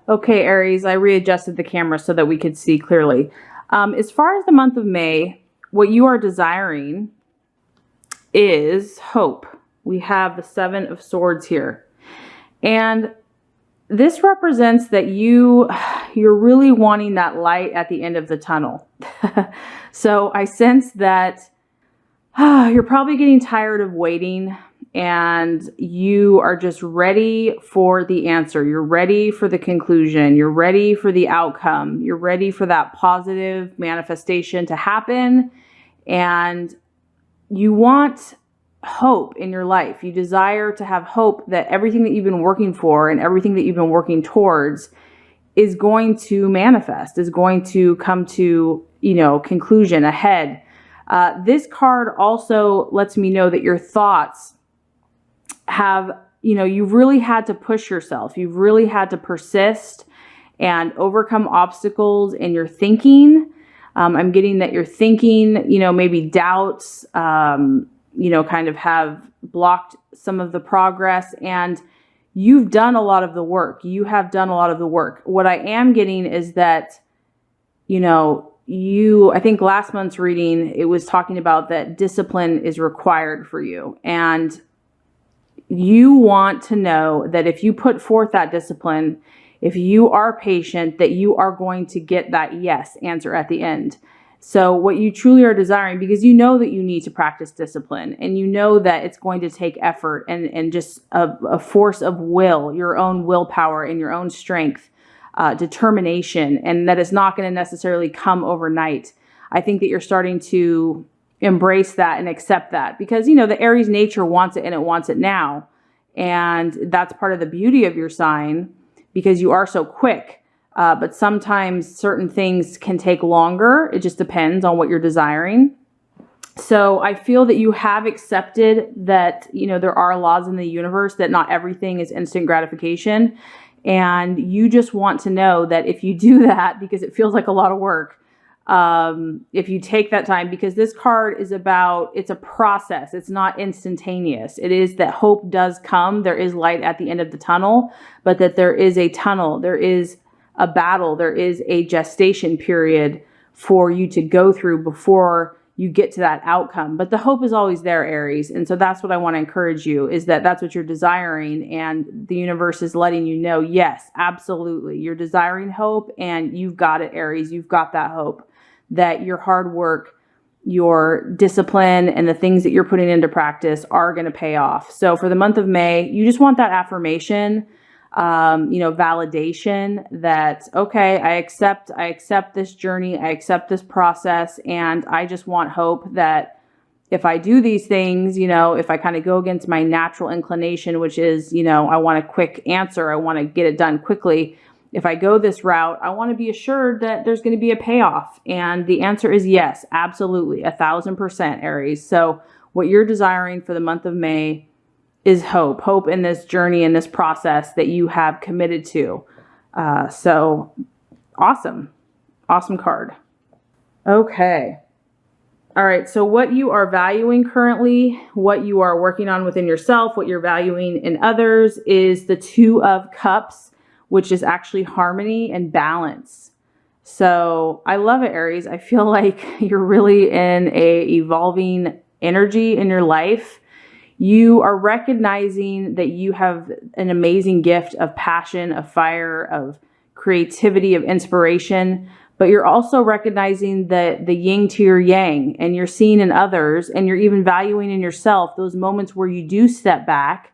Okay, Aries, I readjusted the camera so that we could see clearly. As far as the month of May, what you are desiring is hope. We have the Seven of Swords here. And this represents that you're really wanting that light at the end of the tunnel. So I sense that you're probably getting tired of waiting and you are just ready for the answer. You're ready for the conclusion. You're ready for the outcome. You're ready for that positive manifestation to happen. And you want hope in your life. You desire to have hope that everything that you've been working for and everything that you've been working towards is going to manifest, is going to come to, conclusion ahead. This card also lets me know that your thoughts have, you've really had to push yourself. You've really had to persist and overcome obstacles in your thinking. I'm getting that your thinking, maybe doubts, kind of have blocked some of the progress, and you've done a lot of the work. You have done a lot of the work. What I am getting is that, I think last month's reading, it was talking about that discipline is required for you. And you want to know that if you put forth that discipline, if you are patient, that you are going to get that yes answer at the end. So what you truly are desiring, because you know that you need to practice discipline and you know that it's going to take effort and just a force of will, your own willpower and your own strength, determination, and that it's not going to necessarily come overnight. I think that you're starting to embrace that and accept that because, the Aries nature wants it and it wants it now. And that's part of the beauty of your sign because you are so quick. But sometimes certain things can take longer. It just depends on what you're desiring. So I feel that you have accepted that, there are laws in the universe, that not everything is instant gratification. And you just want to know that if you do that, because it feels like a lot of work, if you take that time, because this card is it's a process. It's not instantaneous. It is that hope does come. There is light at the end of the tunnel, but that there is a tunnel. There is a battle. There is a gestation period for you to go through before you get to that outcome. But the hope is always there, Aries. And so that's what I want to encourage you, is that that's what you're desiring. And the universe is letting you know, yes, absolutely. You're desiring hope and you've got it, Aries. You've got that hope that your hard work, your discipline, and the things that you're putting into practice are going to pay off. So for the month of May, you just want that affirmation, validation that, okay, I accept this journey, I accept this process, and I just want hope that if I do these things, if I kind of go against my natural inclination, which is, I want a quick answer, I want to get it done quickly. If I go this route, I want to be assured that there's going to be a payoff. And the answer is yes, absolutely, 1,000%, Aries. So what you're desiring for the month of May is hope in this journey, in this process that you have committed to. So awesome card. Okay. All right. So what you are valuing currently, what you are working on within yourself, what you're valuing in others is the Two of Cups, which is actually harmony and balance. So I love it, Aries. I feel like you're really in a evolving energy in your life. You are recognizing that you have an amazing gift of passion, of fire, of creativity, of inspiration, but you're also recognizing the yin to your yang, and you're seeing in others, and you're even valuing in yourself those moments where you do step back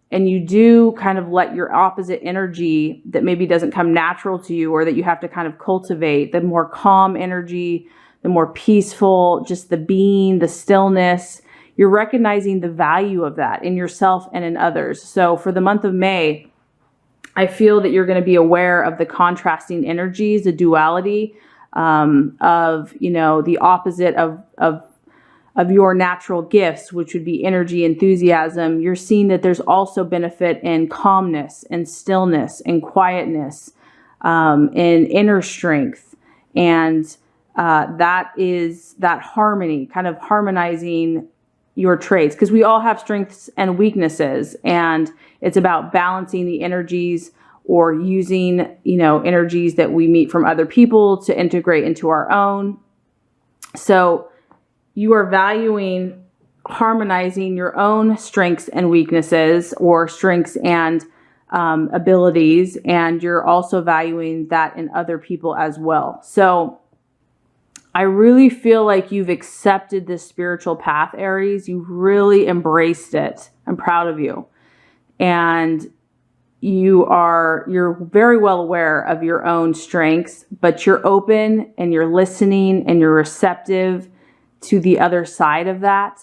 and you do kind of let your opposite energy that maybe doesn't come natural to you, or that you have to kind of cultivate, the more calm energy, the more peaceful, just the being, the stillness. You're recognizing the value of that in yourself and in others. So for the month of May, I feel that you're going to be aware of the contrasting energies, the duality of, the opposite of your natural gifts, which would be energy, enthusiasm. You're seeing that there's also benefit in calmness and stillness and quietness, and inner strength. And that is that harmony, kind of harmonizing your traits, because we all have strengths and weaknesses, and it's about balancing the energies or using, energies that we meet from other people to integrate into our own. So you are valuing harmonizing your own strengths and weaknesses, or strengths and abilities, and you're also valuing that in other people as well. So I really feel like you've accepted this spiritual path, Aries. You've really embraced it. I'm proud of you. And you're very well aware of your own strengths, but you're open and you're listening and you're receptive to the other side of that.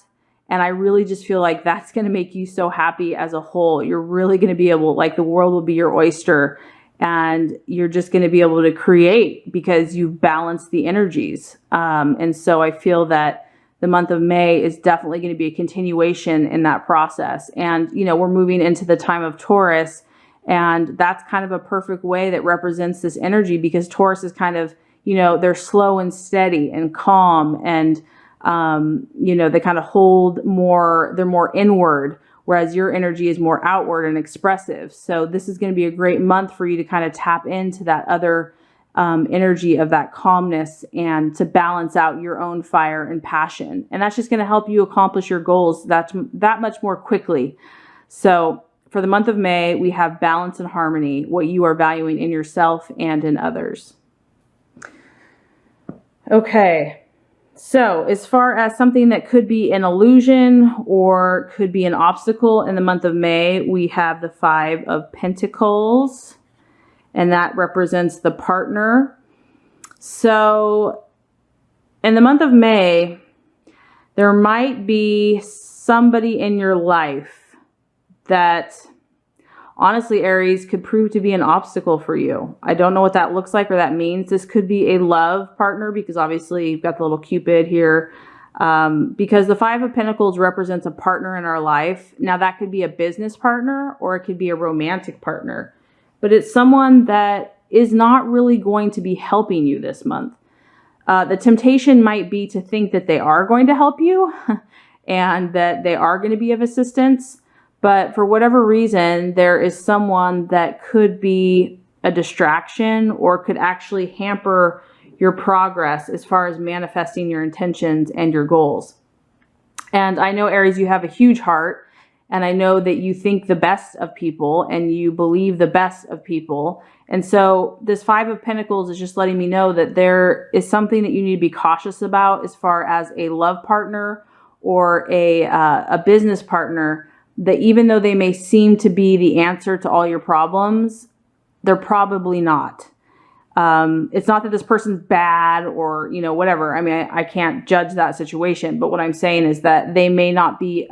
And I really just feel like that's going to make you so happy as a whole. You're really going to be able, like, the world will be your oyster, and you're just going to be able to create because you've balanced the energies. And so I feel that the month of May is definitely going to be a continuation in that process. And, we're moving into the time of Taurus, and that's kind of a perfect way that represents this energy, because Taurus is kind of, they're slow and steady and calm, and, they kind of hold more, they're more inward, whereas your energy is more outward and expressive. So this is going to be a great month for you to kind of tap into that other energy of that calmness, and to balance out your own fire and passion. And that's just going to help you accomplish your goals that much more quickly. So for the month of May, we have balance and harmony, what you are valuing in yourself and in others. Okay. So as far as something that could be an illusion or could be an obstacle in the month of May, we have the 5 of Pentacles, and that represents the partner. So in the month of May, there might be somebody in your life that, honestly, Aries, could prove to be an obstacle for you. I don't know what that looks like or that means. This could be a love partner, because obviously you've got the little Cupid here, because the 5 of Pentacles represents a partner in our life. Now that could be a business partner or it could be a romantic partner, but it's someone that is not really going to be helping you this month. The temptation might be to think that they are going to help you and that they are going to be of assistance. But for whatever reason, there is someone that could be a distraction or could actually hamper your progress as far as manifesting your intentions and your goals. And I know, Aries, you have a huge heart, and I know that you think the best of people and you believe the best of people. And so this 5 of Pentacles is just letting me know that there is something that you need to be cautious about as far as a love partner or a business partner, that even though they may seem to be the answer to all your problems, they're probably not. It's not that this person's bad or, whatever. I mean, I can't judge that situation, but what I'm saying is that they may not be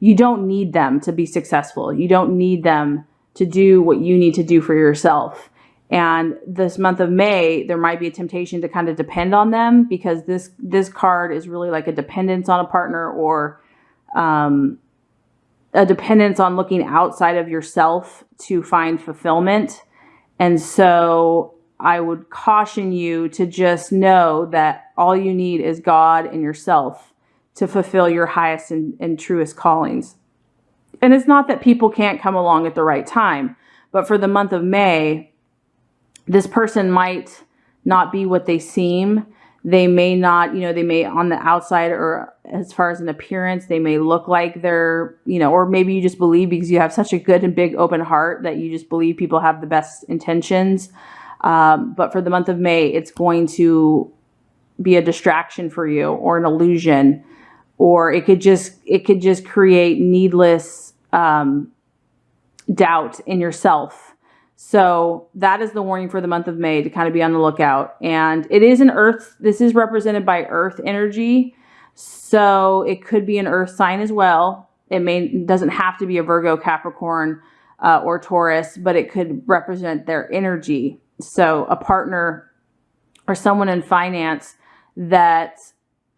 you don't need them to be successful. You don't need them to do what you need to do for yourself. And this month of May, there might be a temptation to kind of depend on them, because this card is really like a dependence on a partner, or, a dependence on looking outside of yourself to find fulfillment. And so I would caution you to just know that all you need is God and yourself to fulfill your highest and truest callings. And it's not that people can't come along at the right time, but for the month of May, this person might not be what they seem. They may not, they may on the outside, or as far as an appearance, they may look like they're, or maybe you just believe because you have such a good and big open heart that you just believe people have the best intentions. But for the month of May, it's going to be a distraction for you, or an illusion, or it could just create needless doubt in yourself. So that is the warning for the month of May, to kind of be on the lookout. And it is this is represented by earth energy. So it could be an earth sign as well. It doesn't have to be a Virgo, Capricorn, or Taurus, but it could represent their energy. So a partner or someone in finance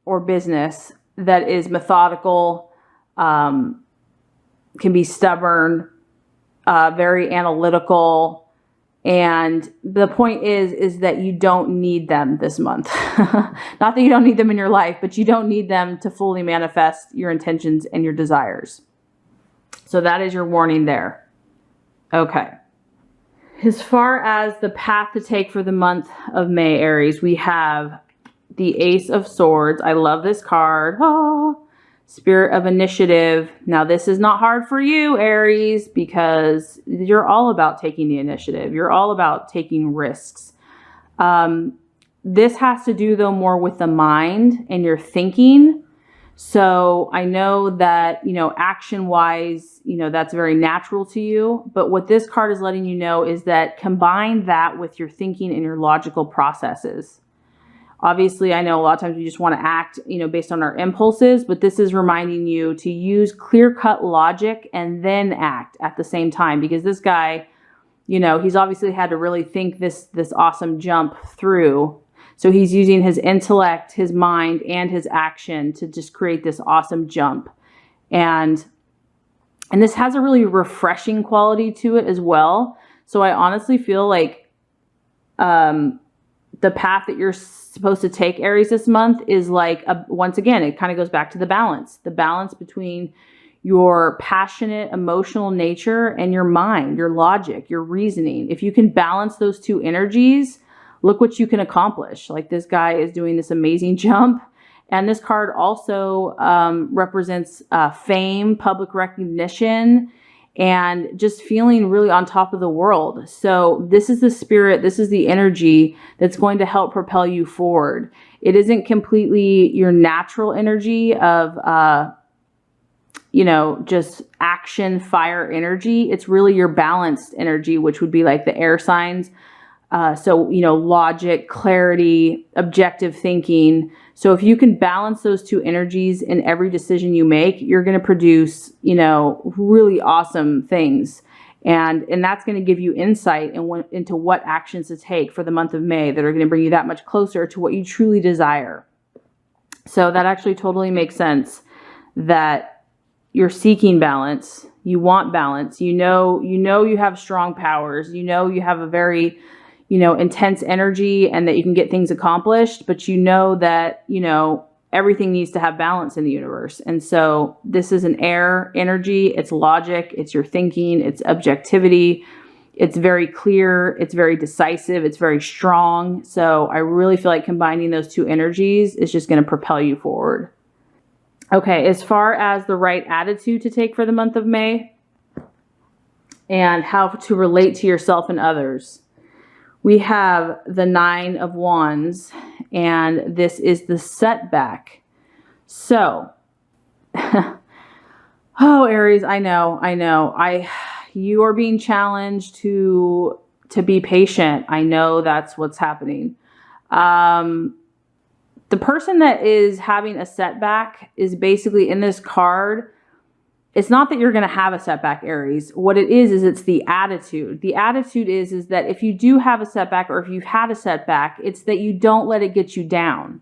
or business that is methodical, can be stubborn, very analytical. And the point is that you don't need them this month. Not that you don't need them in your life, but you don't need them to fully manifest your intentions and your desires. So that is your warning there. Okay. as far as the path to take for the month of May, Aries, we have the Ace of Swords. I love this card. Ah, Spirit of Initiative. Now, this is not hard for you, Aries, because you're all about taking the initiative. You're all about taking risks. This has to do, though, more with the mind and your thinking. So I know that, action-wise, that's very natural to you. But what this card is letting you know is that combine that with your thinking and your logical processes. Obviously, I know a lot of times we just want to act, based on our impulses, but this is reminding you to use clear-cut logic and then act at the same time, because this guy, he's obviously had to really think this awesome jump through. So he's using his intellect, his mind, and his action to just create this awesome jump. And this has a really refreshing quality to it as well. So I honestly feel like the path that you're supposed to take, Aries, this month is like, once again, it kind of goes back to the balance between your passionate, emotional nature and your mind, your logic, your reasoning. If you can balance those two energies, look what you can accomplish. Like, this guy is doing this amazing jump. And this card also represents fame, public recognition, and just feeling really on top of the world. So this is the spirit, this is the energy that's going to help propel you forward. It isn't completely your natural energy of, just action, fire energy. It's really your balanced energy, which would be like the air signs. So, logic, clarity, objective thinking. So if you can balance those two energies in every decision you make, you're going to produce, really awesome things. And that's going to give you insight into what actions to take for the month of May that are going to bring you that much closer to what you truly desire. So that actually totally makes sense, that you're seeking balance. You want balance. You have strong powers. You have a very intense energy and that you can get things accomplished, but that, everything needs to have balance in the universe. And so this is an air energy. It's logic. It's your thinking. It's objectivity. It's very clear. It's very decisive. It's very strong. So I really feel like combining those two energies is just going to propel you forward. Okay. As far as the right attitude to take for the month of May and how to relate to yourself and others, we have the 9 of Wands, and this is the setback. So, oh, Aries, I know. You are being challenged to be patient. I know that's what's happening. The person that is having a setback is basically, in this card, it's not that you're going to have a setback, Aries. What it is it's the attitude. The attitude is that if you do have a setback, or if you've had a setback, it's that you don't let it get you down.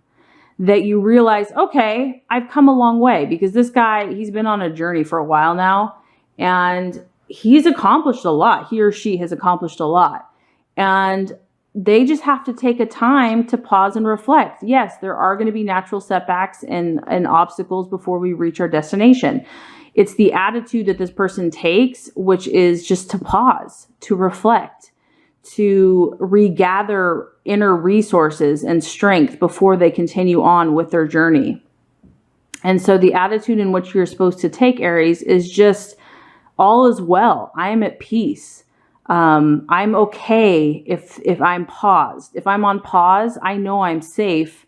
That you realize, okay, I've come a long way, because this guy, he's been on a journey for a while now, and he's accomplished a lot. He or she has accomplished a lot. And they just have to take a time to pause and reflect. Yes, there are going to be natural setbacks and obstacles before we reach our destination. It's the attitude that this person takes, which is just to pause, to reflect, to regather inner resources and strength before they continue on with their journey. And so the attitude in which you're supposed to take, Aries, is just, all is well. I am at peace. I'm okay if I'm paused. If I'm on pause, I know I'm safe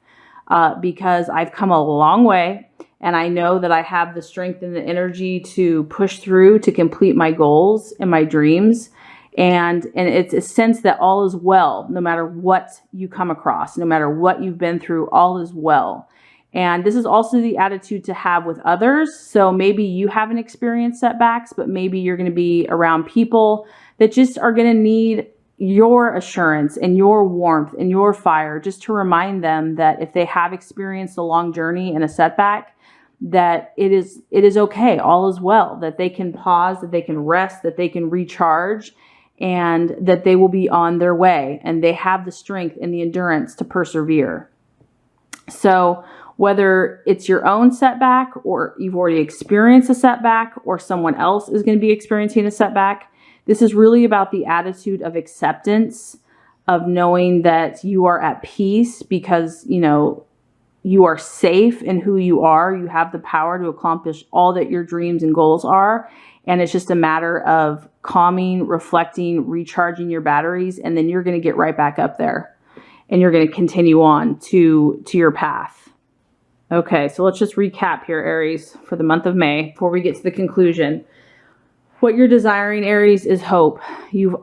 because I've come a long way. And I know that I have the strength and the energy to push through, to complete my goals and my dreams. And it's a sense that all is well, no matter what you come across, no matter what you've been through, all is well. And this is also the attitude to have with others. So maybe you haven't experienced setbacks, but maybe you're going to be around people that just are going to need your assurance and your warmth and your fire, just to remind them that if they have experienced a long journey and a setback, that it is okay, all is well, that they can pause, that they can rest, that they can recharge, and that they will be on their way, and they have the strength and the endurance to persevere. So whether it's your own setback, or you've already experienced a setback, or someone else is going to be experiencing a setback, This is really about the attitude of acceptance, of knowing that you are at peace because, you know, you are safe in who you are. You have the power to accomplish all that your dreams and goals are. And it's just a matter of calming, reflecting, recharging your batteries, and then you're going to get right back up there and you're going to continue on to your path. Okay, so let's just recap here, Aries, for the month of May before we get to the conclusion. What you're desiring, Aries, is hope. You've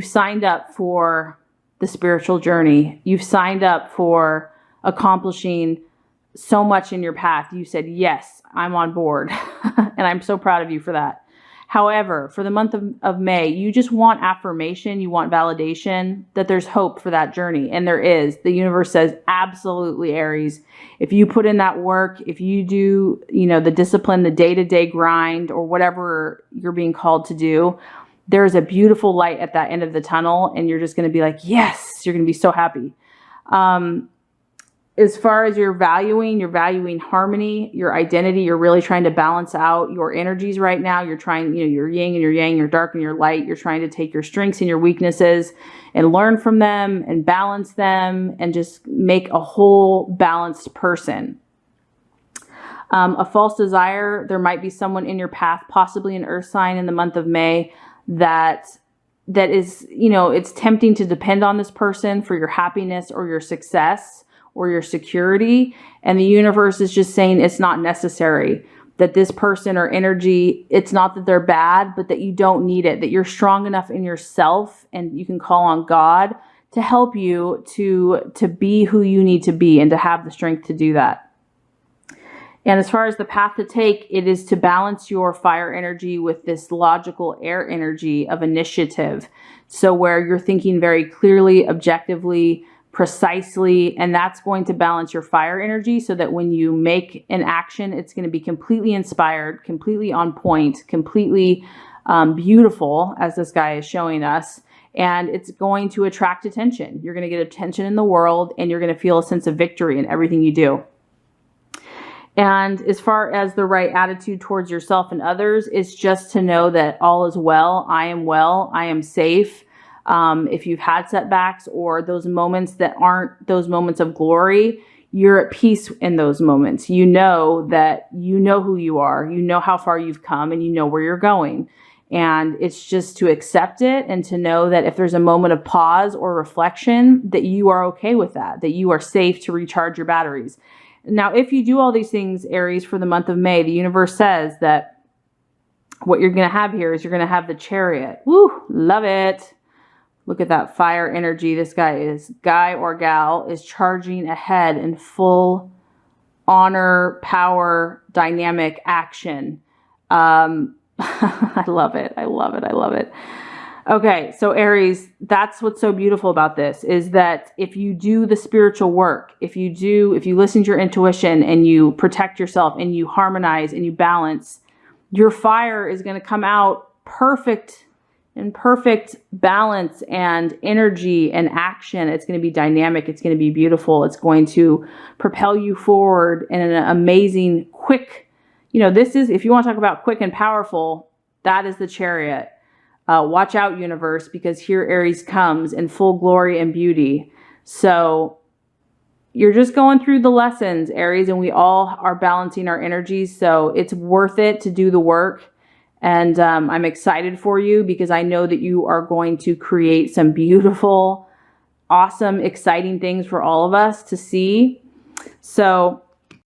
signed up for the spiritual journey. You've signed up for accomplishing so much in your path. You said, yes, I'm on board. And I'm so proud of you for that. However, for the month of May, you just want affirmation. You want validation that there's hope for that journey. And there is. The universe says, absolutely, Aries. If you put in that work, if you do, you know, the discipline, the day-to-day grind, or whatever you're being called to do, there's a beautiful light at that end of the tunnel. And you're just going to be like, yes, you're going to be so happy. As far as you're valuing harmony, your identity. You're really trying to balance out your energies right now. You're trying, you know, your yin and your yang, your dark and your light. You're trying to take your strengths and your weaknesses and learn from them and balance them and just make a whole balanced person. A false desire. There might be someone in your path, possibly an earth sign in the month of May, that is, you know, it's tempting to depend on this person for your happiness or your success or your security. And the universe is just saying it's not necessary, that this person or energy, it's not that they're bad, but that you don't need it, that you're strong enough in yourself and you can call on God to help you to be who you need to be and to have the strength to do that. And as far as the path to take, it is to balance your fire energy with this logical air energy of initiative. So where you're thinking very clearly, objectively, precisely, and that's going to balance your fire energy so that when you make an action, it's going to be completely inspired, completely on point, completely beautiful, as this guy is showing us. And it's going to attract attention. You're going to get attention in the world, and you're going to feel a sense of victory in everything you do. And as far as the right attitude towards yourself and others, it's just to know that all is well, I am safe. If you've had setbacks or those moments that aren't those moments of glory, you're at peace in those moments. You know that you know who you are, you know how far you've come, and you know where you're going. And it's just to accept it and to know that if there's a moment of pause or reflection, that you are okay with that you are safe to recharge your batteries. Now, if you do all these things, Aries, for the month of May, the universe says that what you're going to have here is you're going to have the Chariot. Woo, love it. Look at that fire energy. This guy or gal is charging ahead in full honor, power, dynamic action. I love it. I love it. I love it. Okay, so Aries, that's what's so beautiful about this, is that if you do the spiritual work, if you listen to your intuition and you protect yourself and you harmonize and you balance, your fire is going to come out perfect balance and energy and action. It's going to be dynamic. It's going to be beautiful. It's going to propel you forward in an amazing, quick, this is, if you want to talk about quick and powerful, that is the Chariot. Watch out, universe, because here Aries comes in full glory and beauty. So you're just going through the lessons, Aries, and we all are balancing our energies. So it's worth it to do the work. And I'm excited for you because I know that you are going to create some beautiful, awesome, exciting things for all of us to see. So